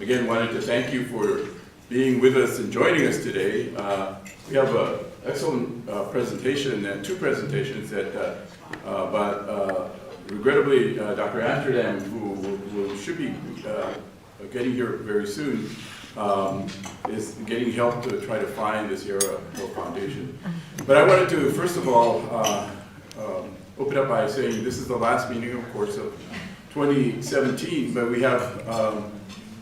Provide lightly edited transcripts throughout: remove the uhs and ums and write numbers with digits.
again, wanted to thank you for being with us and joining us today. We have an excellent presentation and two presentations that, but regrettably, Dr. Amsterdam, who should be getting here very soon, is getting help to try to find the Sierra Health Foundation. But I wanted to, first of all, open up by saying this is the last meeting, of course, of 2017, but we have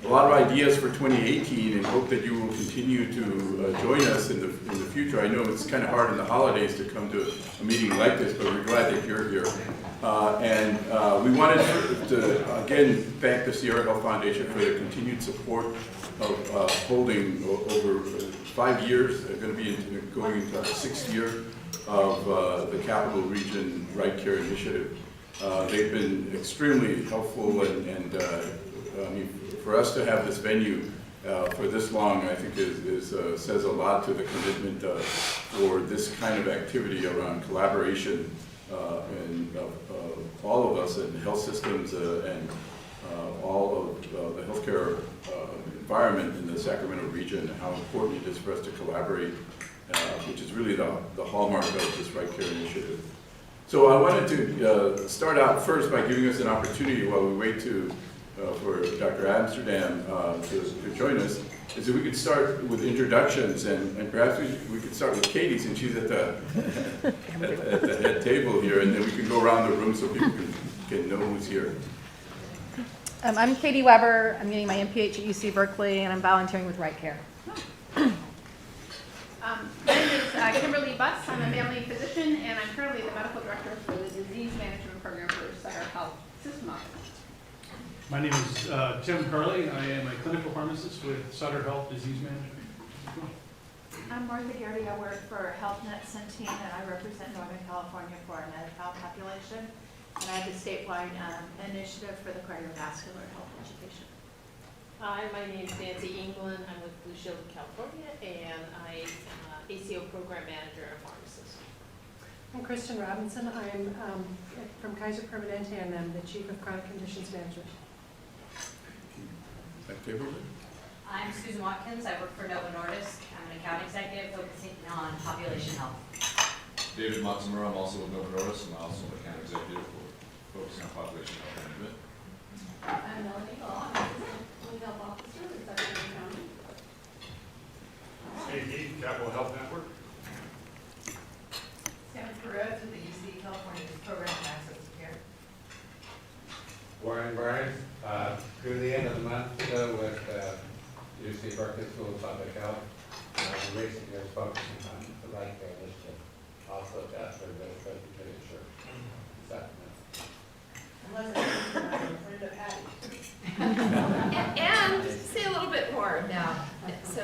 a lot of ideas for 2018 and hope that you will continue to join us in the future. I know it's kind of hard in the holidays to come to a meeting like this, but we're glad that you're here. And we wanted to again thank the Sierra Health Foundation for their continued support of holding over 5 years, going to be going into our 6th year of the Capital Region Right Care Initiative. They've been extremely helpful, and I mean, for us to have this venue for this long, I think says a lot to the commitment for this kind of activity around collaboration and all of us in health systems and all of the healthcare environment in the Sacramento region, and how important it is for us to collaborate, which is really the hallmark of this Right Care Initiative. So I wanted to start out first by giving us an opportunity while we wait for Dr. Amsterdam to join us, is that we could start with introductions, and perhaps we could start with Katie, since she's at the head table here, and then we can go around the room so people can know who's here. I'm Katie Weber. I'm getting my MPH at UC Berkeley, and I'm volunteering with Right Care. My name is Kimberly Buss. I'm a family physician, and I'm currently the medical director for the disease management program for Sutter Health System Office. My name is Tim Hurley. I am a clinical pharmacist with Sutter Health Disease Management. I'm Martha Garrity. I work for HealthNet Centene, and I represent Northern California for our Medi-Cal population. And I have a statewide initiative for the cardiovascular health education. Hi, my name is Nancy England. I'm with Blue Shield of California, and I am ACO Program Manager and Pharmacist. I'm Kristen Robinson. I'm from Kaiser Permanente, and I'm the Chief of Chronic Conditions Management. I'm Susan Watkins. I work for Novo Nordisk. I'm an account executive focusing on population health. David Matsumura. I'm also with Novo Nordisk, and I'm also an account executive focusing on population health management. I'm Melanie Law. I'm Assistant Health Officer with Sacramento County. Steve Heath, Capital Health Network. Sam Perez with the UC California Program on Access to Care. Warren Burns, through the end of the month ago with UC Berkeley School of Public Health. We recently was focusing on the Right Care Initiative. Also got for the Presbyterian Church in Sacramento. Unless it's a friend of Patty. And say a little bit more now. So,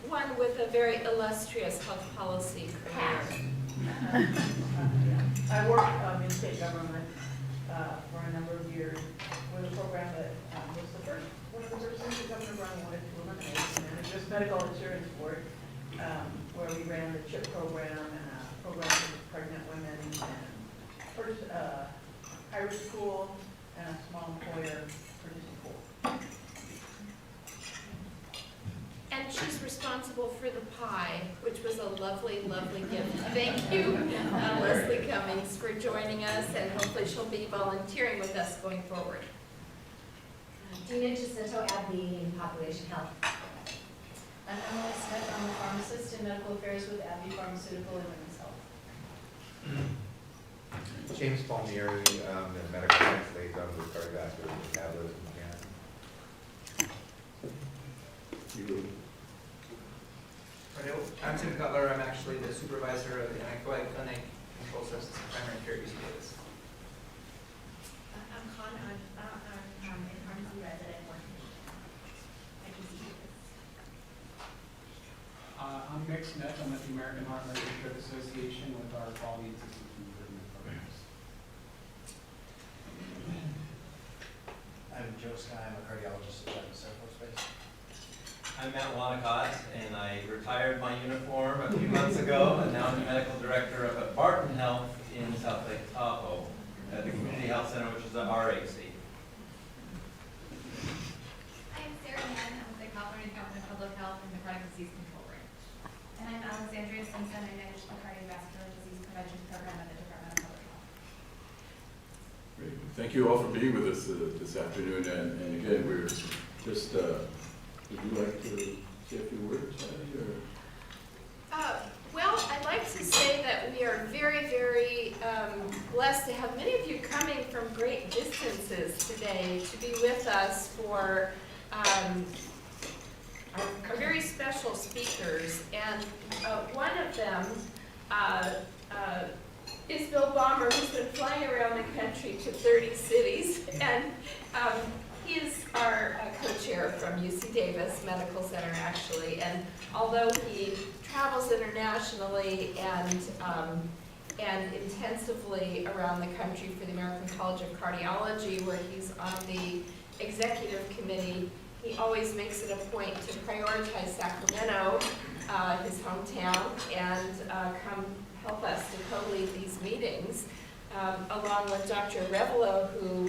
one with a very illustrious health policy career. I worked in state government for a number of years with a program that was one of the first things that Governor Brown wanted to eliminate, and it was just medical insurance board, where we ran the CHIP program and a program for pregnant women and first Irish school and a small employer producing coal. And she's responsible for the pie, which was a lovely, lovely gift. Thank you, Leslie Cummings, for joining us, and hopefully she'll be volunteering with us going forward. Dina Jacinto, AbbVie in population health. I'm Emily Smith. I'm a pharmacist in medical affairs with AbbVie Pharmaceutical and Women's Health. James Palmieri, the medical science liaison with cardiovascular metabolism again. I'm Tim Cutler. I'm actually the supervisor of the Anechoic Clinic, Control Substance and Primary Care Use Davis. I'm Con. I'm a pharmacy resident working at UC. I'm Mick Smith. I'm with the American Heart Rate Association with our quality and systems improvement programs. I'm Joe Sky. I'm a cardiologist at the Air Space. I'm Matt Wanacott, and I retired my uniform a few months ago, and now I'm the medical director up at Barton Health in South Lake Tahoe at the Community Health Center, which is a RAC. Thank you all for being with us this afternoon, and again, we're just, would you like to say a few words, Patty, or? Well, I'd like to say that we are very, very blessed to have many of you coming from great distances today to be with us for our very special speakers. And one of them is Bill Baumer, who's been flying around the country to 30 cities. And he is our co-chair from UC Davis Medical Center, actually. And although he travels internationally and intensively around the country for the American College of Cardiology, where he's on the executive committee, he always makes it a point to prioritize Sacramento, his hometown, and come help us to co-lead these meetings, along with Dr. Revelo, who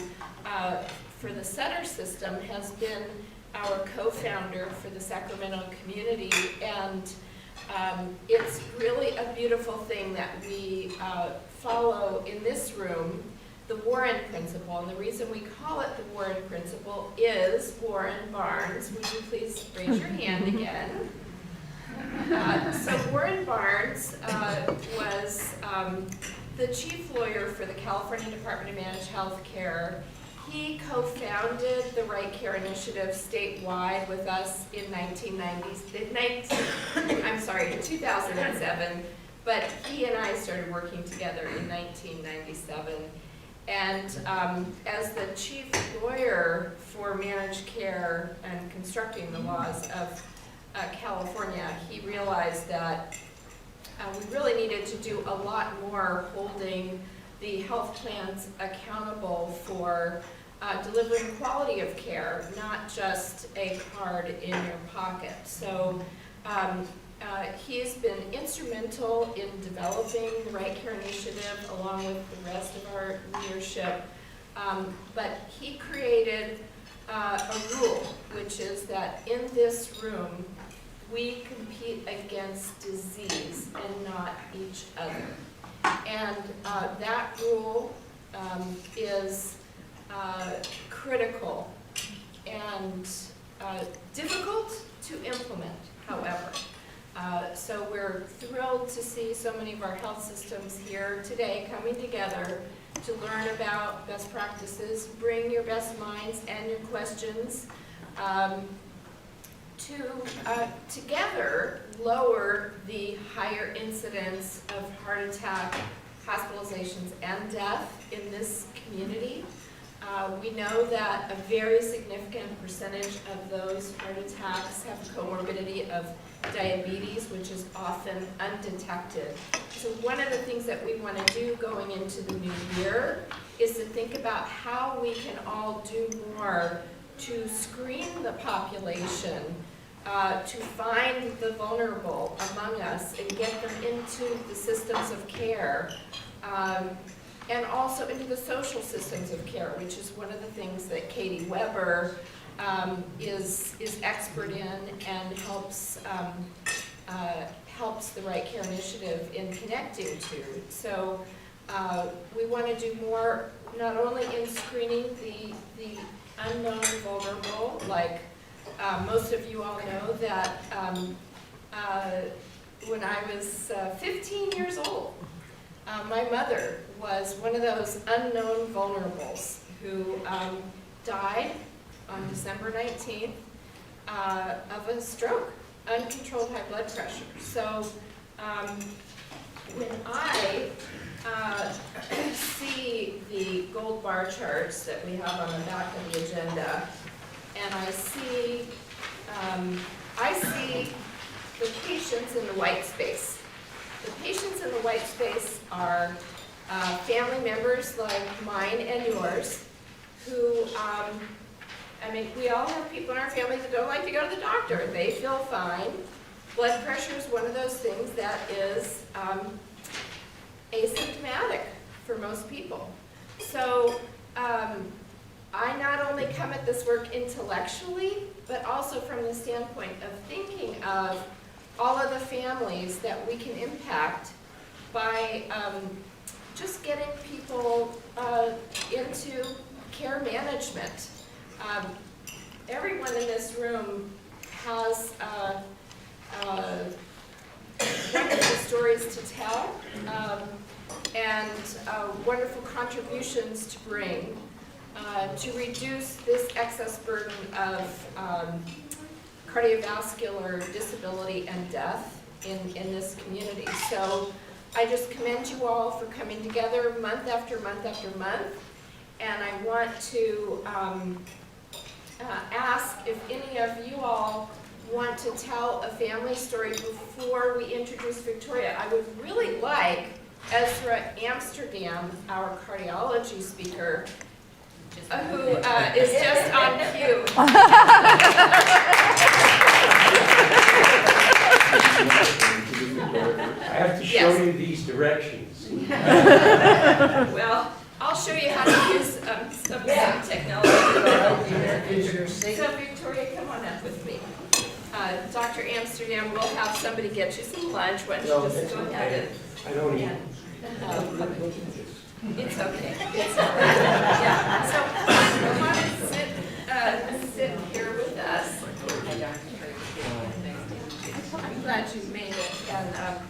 for the Sutter system has been our co-founder for the Sacramento community. And it's really a beautiful thing that we follow in this room the Warren Principle. And the reason we call it the Warren Principle is Warren Barnes. Would you please raise your hand again? So Warren Barnes was the chief lawyer for the California Department of Managed Health Care. He co-founded the Right Care Initiative statewide with us in 2007, but he and I started working together in 1997. And as the chief lawyer for managed care and constructing the laws of California, he realized that we really needed to do a lot more holding the health plans accountable for delivering quality of care, not just a card in your pocket. So he has been instrumental in developing the Right Care Initiative along with the rest of our leadership. But he created a rule, which is that in this room, we compete against disease and not each other. And that rule is critical and difficult to implement, however. So we're thrilled to see so many of our health systems here today coming together to learn about best practices, bring your best minds and your questions, to together lower the higher incidence of heart attack, hospitalizations, and death in this community. We know that a very significant percentage of those heart attacks have comorbidity of diabetes, which is often undetected. So one of the things that we want to do going into the new year is to think about how we can all do more to screen the population, to find the vulnerable among us and get them into the systems of care, and also into the social systems of care, which is one of the things that Katie Weber is expert in and helps the Right Care Initiative in connecting to. So we want to do more, not only in screening the unknown vulnerable, like most of you all know that when I was 15 years old, my mother was one of those unknown vulnerables who died on December 19th of a stroke, uncontrolled high blood pressure. So when I see the gold bar charts that we have on the back of the agenda, and I see the patients in the white space. The patients in the white space are family members like mine and yours who, I mean, we all have people in our family that don't like to go to the doctor. They feel fine. Blood pressure is one of those things that is asymptomatic for most people. So I not only come at this work intellectually, but also from the standpoint of thinking of all of the families that we can impact by just getting people into care management. Everyone in this room has wonderful stories to tell and wonderful contributions to bring to reduce this excess burden of cardiovascular disability and death in this community. So I just commend you all for coming together month after month after month. And I want to ask if any of you all want to tell a family story before we introduce Victoria. I would really like Ezra Amsterdam, our cardiology speaker, who is just on cue. I have to show you these directions. Well, I'll show you how to use some technology. So Victoria, come on up with me. Dr. Amsterdam will have somebody get you some lunch. Why don't you just go ahead and... I don't eat. It's okay. It's all right. Yeah. So come on and sit here with us. I'm glad you made it. And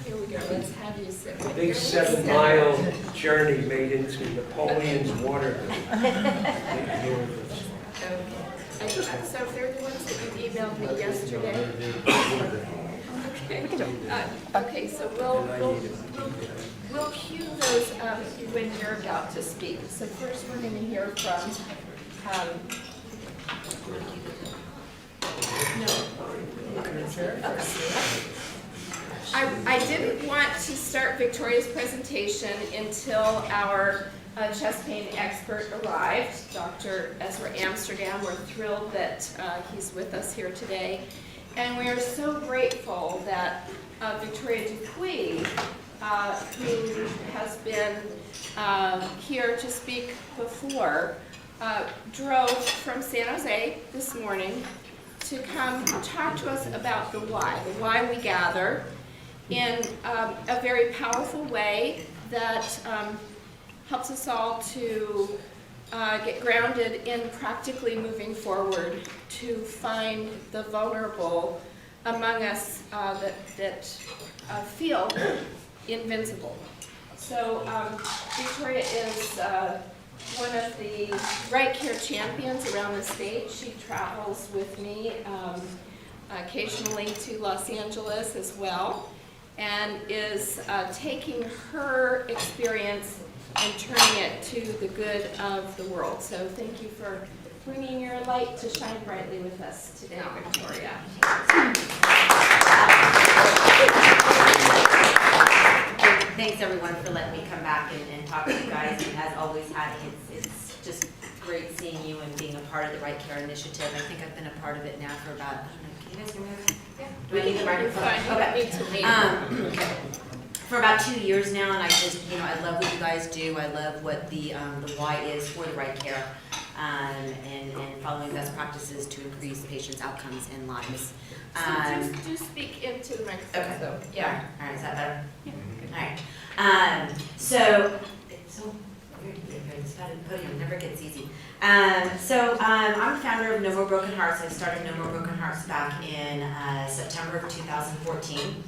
here we go. Let's have you sit with Big 7-mile journey made into Napoleon's Waterloo. Okay. So if they're the ones that you emailed me yesterday. Okay. Okay. So we'll cue those when you're about to speak. So first, we're going to hear from. I didn't want to start Victoria's presentation until our chest pain expert arrived, Dr. Ezra Amsterdam. We're thrilled that he's with us here today. And we are so grateful that Victoria Dupuy, who has been here to speak before, drove from San Jose this morning to come talk to us about the why we gather, in a very powerful way that helps us all to get grounded in practically moving forward to find the vulnerable among us that feel invincible. So Victoria is one of the Right Care champions around the state. She travels with me occasionally to Los Angeles as well, and is taking her experience and turning it to the good of the world. So thank you for bringing your light to shine brightly with us today, Victoria. Thanks everyone for letting me come back and talk to you guys. And as always, it's just great seeing you and being a part of the Right Care Initiative. I think I've been a part of it now for about, I don't know, can you guys hear me okay? Yeah. Do I need the microphone? Okay. Okay. For about 2 years now, and I just, I love what you guys do. I love what the why is for the Right Care, and following best practices to increase patients' outcomes and lives. So do speak into the microphone. Okay. So, yeah. All right, is that better? Yeah. All right. So it's so weird to be up here. This podium never gets easy. I'm the founder of No More Broken Hearts. I started No More Broken Hearts back in September of 2014.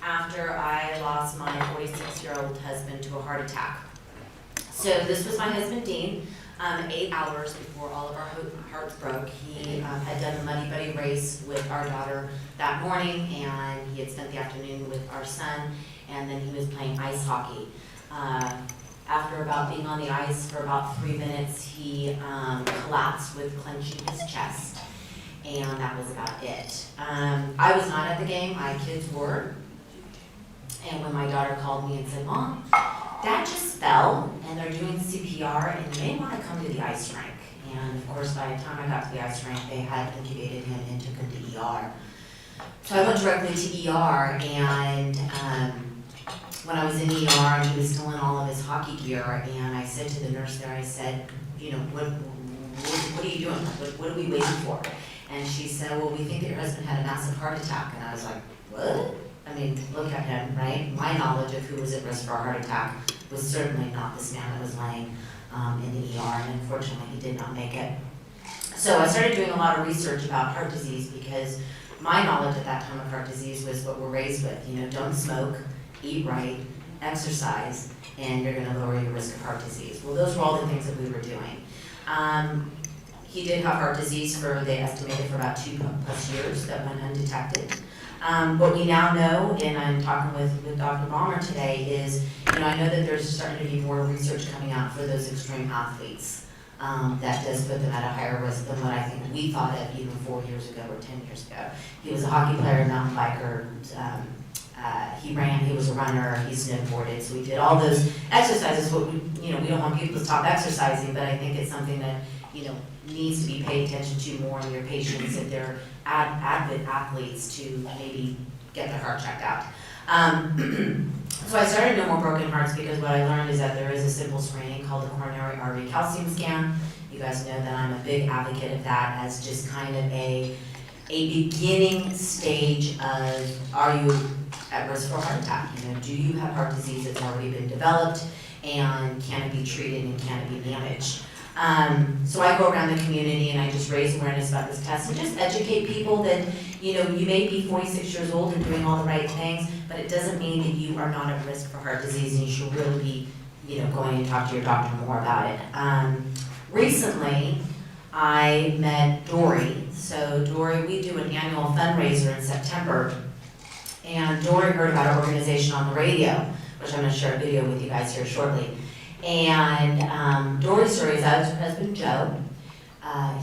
After I lost my 46-year-old husband to a heart attack. So this was my husband, Dean. 8 hours before all of our hearts broke, he had done the Muddy Buddy race with our daughter that morning, and he had spent the afternoon with our son, and then he was playing ice hockey. After about being on the ice for about 3 minutes, he collapsed with clenching his chest, and that was about it. I was not at the game, my kids were. And when my daughter called me and said, "Mom, Dad just fell and they're doing CPR and you may want to come to the ice rink." And of course, by the time I got to the ice rink, they had intubated him and took him to ER. So I went directly to ER, and when I was in ER, he was still in all of his hockey gear, and I said to the nurse there, I said, what are you doing? What are we waiting for? And she said, "Well, we think that your husband had a massive heart attack." And I was like, "What?" I mean, look at him, right? My knowledge of who was at risk for a heart attack was certainly not this man that was laying in the ER, and unfortunately he did not make it. So I started doing a lot of research about heart disease because my knowledge at that time of heart disease was what we're raised with. You know, don't smoke, eat right, exercise, and you're gonna lower your risk of heart disease. Well, those were all the things that we were doing. He did have heart disease they estimated for about 2+ years that went undetected. What we now know, and I'm talking with Dr. Balmer today, is, you know, I know that there's starting to be more research coming out for those extreme athletes. That does put them at a higher risk than what I think we thought of even 4 years ago or 10 years ago. He was a hockey player, mountain biker, he ran, he was a runner, he snowboarded, so we did all those exercises. What we don't want people to stop exercising, but I think it's something that, you know, needs to be paid attention to more in your patients if they're avid athletes to maybe get their heart checked out. So I started No More Broken Hearts because what I learned is that there is a simple screening called the coronary artery calcium scan. You guys know that I'm a big advocate of that as just kind of a beginning stage of, are you at risk for a heart attack? You know, do you have heart disease that's already been developed, and can it be treated and can it be managed? So I go around the community and I just raise awareness about this test and just educate people that, you know, you may be 46 years old and doing all the right things, but it doesn't mean that you are not at risk for heart disease, and you should really be, you know, going and talk to your doctor more about it. Recently, I met Dory. So Dory, we do an annual fundraiser in September, and Dory heard about our organization on the radio, which I'm going to share a video with you guys here shortly. And Dory's story is that her husband, Joe,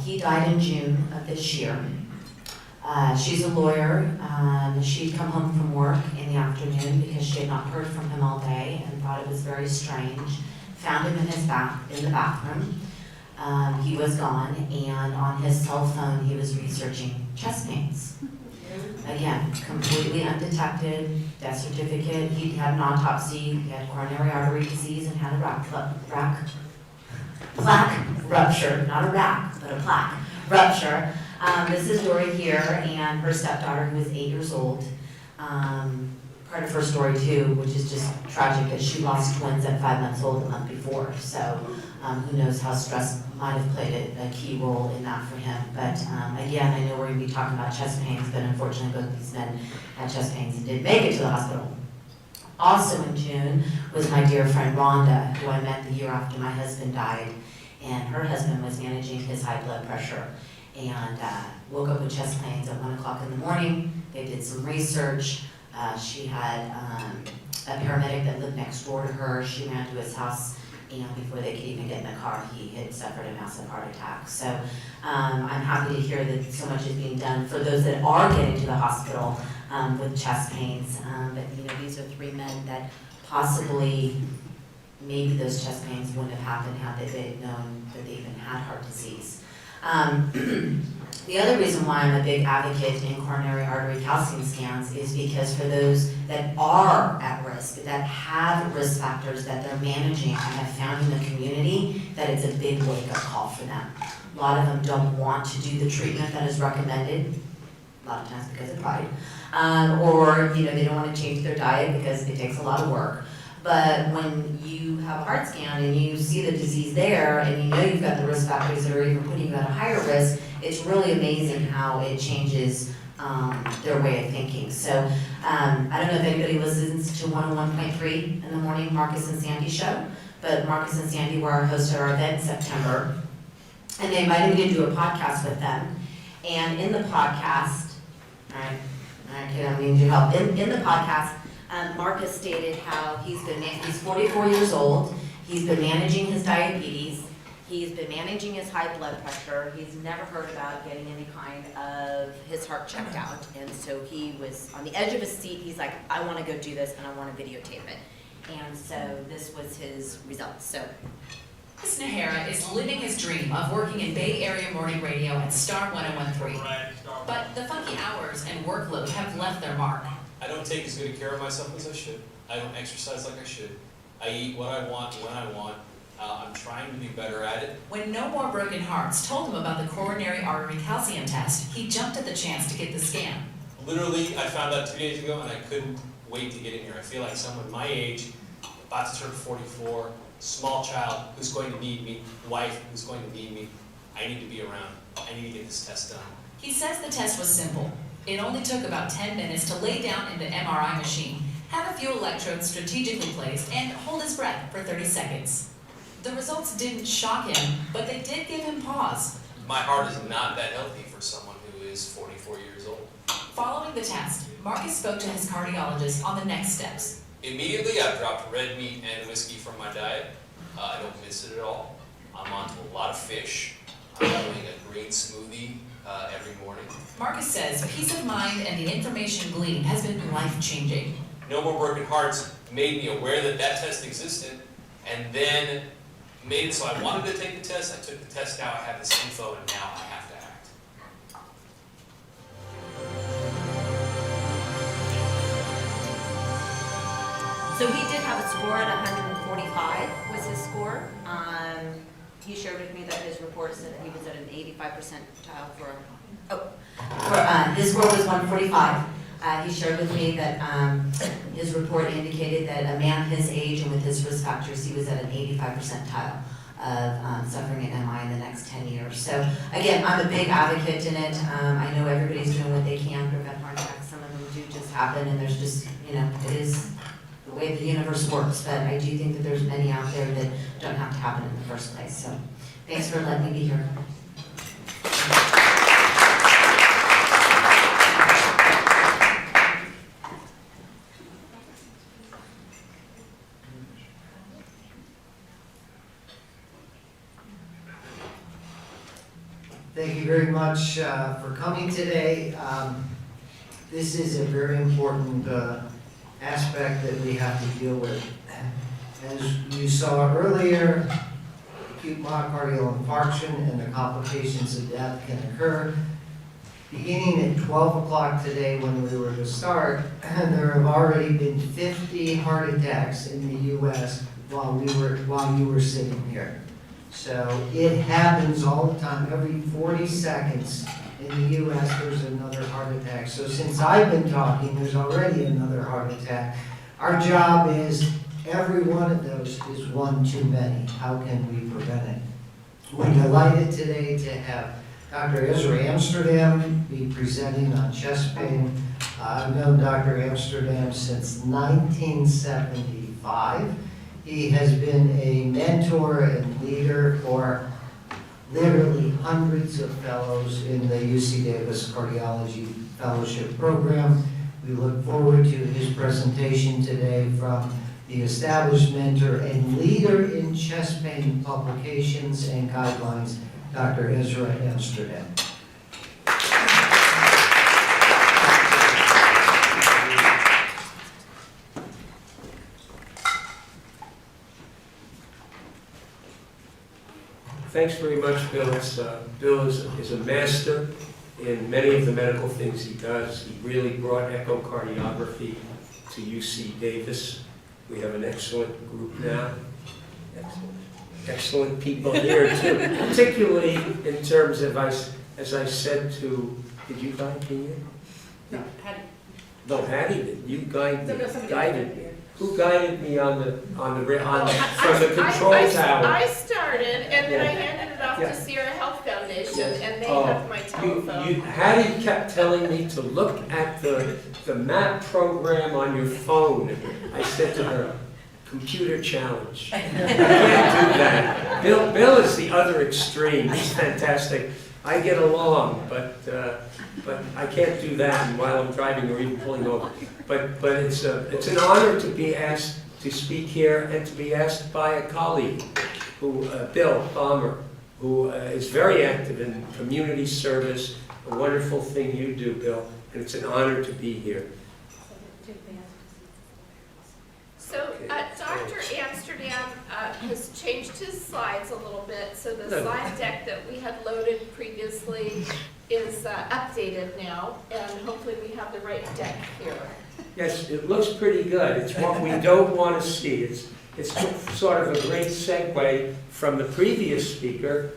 he died in June of this year. She's a lawyer. She'd come home from work in the afternoon because she had not heard from him all day and thought it was very strange. Found him in the bathroom. He was gone, and on his cell phone he was researching chest pains. Again, completely undetected, death certificate. He had an autopsy, he had coronary artery disease and had a plaque rupture, not a rack, but a plaque rupture. This is Dory here, and her stepdaughter, who is 8 years old. Part of her story too, which is just tragic, is she lost twins at 5 months old the month before. So who knows how stress might have played a key role in that for him. But again, I know we're going to be talking about chest pains, but unfortunately both these men had chest pains and didn't make it to the hospital. Also in June was my dear friend Rhonda, who I met the year after my husband died. And her husband was managing his high blood pressure and woke up with chest pains at 1 o'clock in the morning. They did some research. She had a paramedic that lived next door to her. She ran to his house, and before they could even get in the car, he had suffered a massive heart attack. So I'm happy to hear that so much is being done for those that are getting to the hospital with chest pains. But you know, these are 3 men that possibly, maybe those chest pains wouldn't have happened had they known that they even had heart disease. The other reason why I'm a big advocate in coronary artery calcium scans is because for those that are at risk, that have risk factors that they're managing, I have found in the community that it's a big wake-up call for them. A lot of them don't want to do the treatment that is recommended, a lot of times because of pride, or you know, they don't want to change their diet because it takes a lot of work. But when you have a heart scan and you see the disease there and you know you've got the risk factors that are even putting you at a higher risk, it's really amazing how it changes their way of thinking. So I don't know if anybody listens to 101.3 in the morning, Marcus and Sandy show, but Marcus and Sandy were our hosts at our event in September, and they invited me to do a podcast with them. And in the podcast, all right, okay, I need your help. In the podcast, Marcus stated how he's 44 years old, he's been managing his diabetes, he's been managing his high blood pressure, he's never heard about getting any kind of his heart checked out, and so he was on the edge of his seat. He's like, I want to go do this and I want to videotape it. And so this was his results. So Chris Nahara is living his dream of working in Bay Area morning radio at Star 1013. But the funky hours and workload have left their mark. I don't take as good a care of myself as I should. I don't exercise like I should. I eat what I want when I want. I'm trying to be better at it. When No More Broken Hearts told him about the coronary artery calcium test, he jumped at the chance to get the scan. Literally, I found out 2 days ago and I couldn't wait to get in here. I feel like someone my age, about to turn 44, small child who's going to need me, wife who's going to need me. I need to be around. I need to get this test done. He says the test was simple. It only took about 10 minutes to lay down in the MRI machine, have a few electrodes strategically placed, and hold his breath for 30 seconds. The results didn't shock him, but they did give him pause. My heart is not that healthy for someone who is 44 years old. Following the test, Marcus spoke to his cardiologist on the next steps. Immediately, I've dropped red meat and whiskey from my diet. I don't miss it at all. I'm onto a lot of fish. I'm doing a green smoothie every morning. Marcus says peace of mind and the information gleaned has been life-changing. No More Broken Hearts made me aware that that test existed, and then made it so I wanted to take the test. I took the test, now I have this info, and now I have to act. So he did have a score at 145 was his score. He shared with me that his report said that he was at an 85 percentile His score was 145. He shared with me that his report indicated that a man his age and with his risk factors, he was at an 85 percentile of suffering an MI in the next 10 years. So again, I'm a big advocate in it. I know everybody's doing what they can to prevent heart attacks. Some of them do just happen, and there's just, it is the way the universe works. But I do think that there's many out there that don't have to happen in the first place. So thanks for letting me be here. Thank you very much for coming today. This is a very important aspect that we have to deal with. As you saw earlier, acute myocardial infarction and the complications of death can occur. Beginning at 12 o'clock today when we were to start, there have already been 50 heart attacks in the U.S. while you were sitting here. So it happens all the time. Every 40 seconds in the U.S. there's another heart attack. So since I've been talking, there's already another heart attack. Our job is every one of those is one too many. How can we prevent it? We're delighted today to have Dr. Ezra Amsterdam be presenting on chest pain. I've known Dr. Amsterdam since 1975. He has been a mentor and leader for literally hundreds of fellows in the UC Davis Cardiology Fellowship Program. We look forward to his presentation today from the established mentor and leader in chest pain publications and guidelines, Dr. Ezra Amsterdam. Thanks very much, Bill. Bill is a master in many of the medical things he does. He really brought echocardiography to UC Davis. We have an excellent group now. Excellent people here too, particularly in terms of, as I said to, did you guide me in? No, Hattie. No, Hattie did. You guided me. Guided. Who guided me from the control tower? I started, and then I handed it off to Sierra Health Foundation, and they have my telephone. Hattie kept telling me to look at the map program on your phone. I said to her, computer challenge. I can't do that. Bill is the other extreme. He's fantastic. I get along, but I can't do that while I'm driving or even pulling over. But it's an honor to be asked to speak here and to be asked by a colleague, Bill Palmer, who is very active in community service. A wonderful thing you do, Bill, and it's an honor to be here. So Dr. Amsterdam has changed his slides a little bit, so the slide deck that we had loaded previously is updated now, and hopefully we have the right deck here. Yes, it looks pretty good. It's what we don't want to see. It's sort of a great segue from the previous speaker